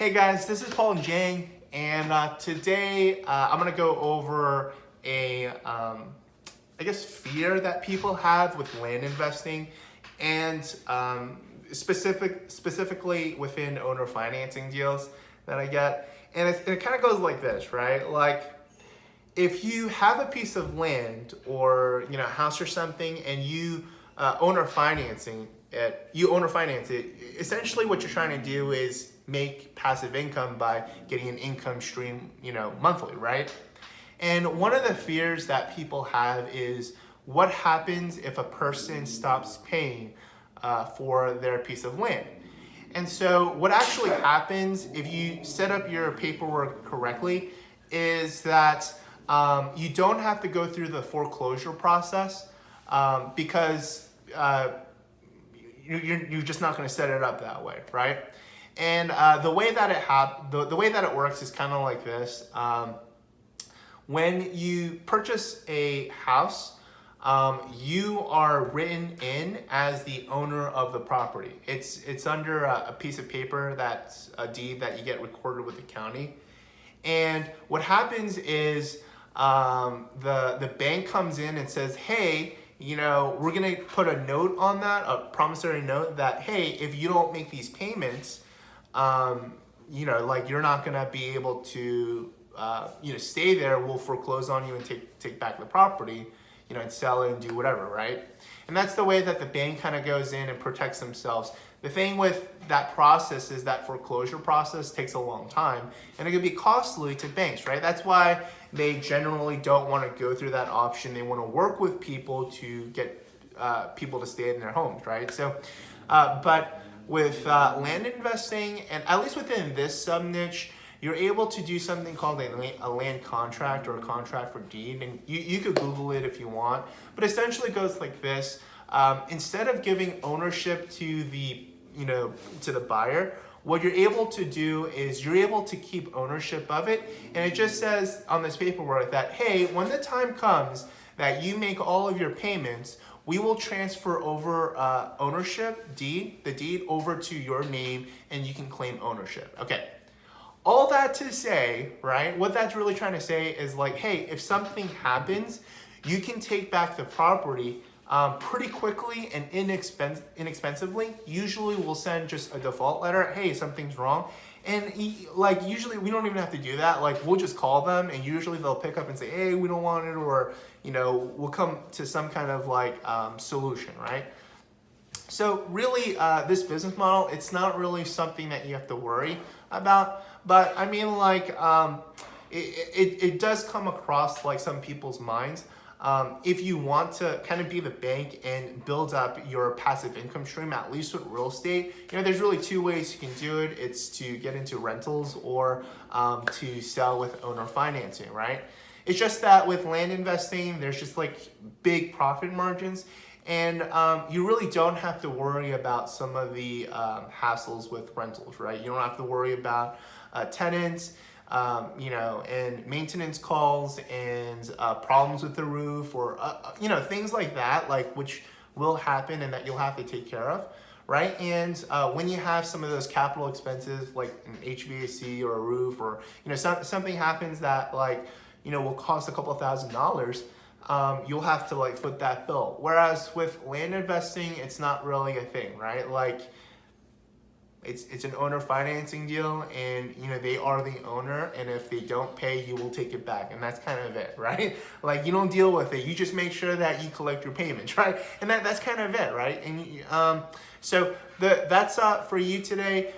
Hey guys, this is Paul and Jang, and today I'm gonna go over I guess, fear that people have with land investing, and specifically within owner financing deals that I get. And it kind of goes like this, right? Like, if you have a piece of land or a house or something, and you owner financing it, essentially what you're trying to do is make passive income by getting an income stream, monthly, right? And one of the fears that people have is what happens if a person stops paying for their piece of land. And so what actually happens if you set up your paperwork correctly is that you don't have to go through the foreclosure process because you're just not going to set it up that way, right? And the way that it works is kind of like this. When you purchase a house, you are written in as the owner of the property. It's under a piece of paper that's a deed that you get recorded with the county. And what happens is the bank comes in and says, hey, we're gonna put a note on that, a promissory note that, hey, if you don't make these payments, like, you're not gonna be able to stay there. We'll foreclose on you and take back the property, and sell it and do whatever, right? And that's the way that the bank kind of goes in and protects themselves. The thing with that process is that foreclosure process takes a long time, and it can be costly to banks, right? That's why they generally don't want to go through that option. They want to work with people to get people to stay in their homes, right? So, but with land investing, and at least within this sub niche, you're able to do something called a land contract or a contract for deed. And you could Google it if you want, but essentially it goes like this. Instead of giving ownership to the buyer, what you're able to do is you're able to keep ownership of it. And it just says on this paperwork that, hey, when the time comes that you make all of your payments, we will transfer over the deed over to your name, and you can claim ownership. Okay. All that to say, right, what that's really trying to say is like, hey, if something happens, you can take back the property pretty quickly and inexpensively. Usually we'll send just a default letter, hey, something's wrong. And usually we don't even have to do that. Like, we'll just call them, and usually they'll pick up and say, hey, we don't want it, or, we'll come to some kind of solution, right? So really, this business model, it's not really something that you have to worry about. But I mean, it does come across like some people's minds. If you want to kind of be the bank and build up your passive income stream, at least with real estate, there's really two ways you can do it. It's to get into rentals or to sell with owner financing, right? It's just that with land investing, there's just like big profit margins. And you really don't have to worry about some of the hassles with rentals, right? You don't have to worry about tenants, and maintenance calls and problems with the roof, or things like that, which will happen and that you'll have to take care of, right? And when you have some of those capital expenses like an HVAC or a roof, or something happens that will cost a couple $1,000s. You'll have to foot that bill. Whereas with land investing, it's not really a thing, right? It's an owner financing deal, and they are the owner, and if they don't pay, you will take it back, and that's kind of it, right? You don't deal with it. You just make sure that you collect your payments, right? And that's kind of it, right? And so that's for you today.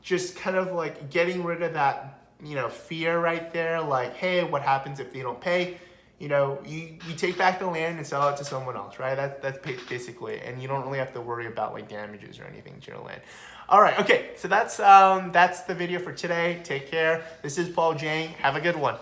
Just kind of getting rid of that fear right there. Hey, what happens if they don't pay? You take back the land and sell it to someone else, right? That's basically it. And you don't really have to worry about damages or anything to your land. All right, okay, so that's the video for today. Take care. This is Paul Jang. Have a good one.